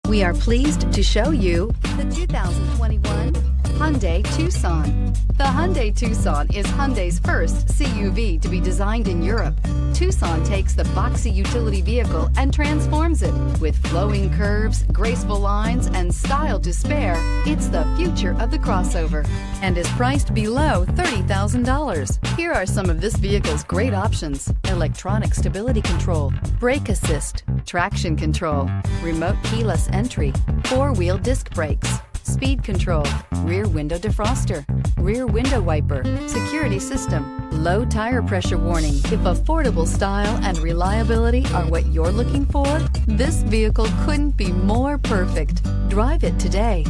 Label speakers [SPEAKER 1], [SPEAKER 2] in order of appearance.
[SPEAKER 1] We are pleased to show you the 2021 Hyundai Tucson. The Hyundai Tucson is Hyundai's first CUV to be designed in Europe. Tucson takes the boxy utility vehicle and transforms it. With flowing curves, graceful lines, and style to spare, it's the future of the crossover and is priced below $30,000. Here are some of this vehicle's great options: electronic stability control, brake assist, traction control, remote keyless entry, four-wheel disc brakes, speed control, rear window defroster, rear window wiper, security system, low tire pressure warning. If affordable style and reliability are what you're looking for, this vehicle couldn't be more perfect. Drive it today.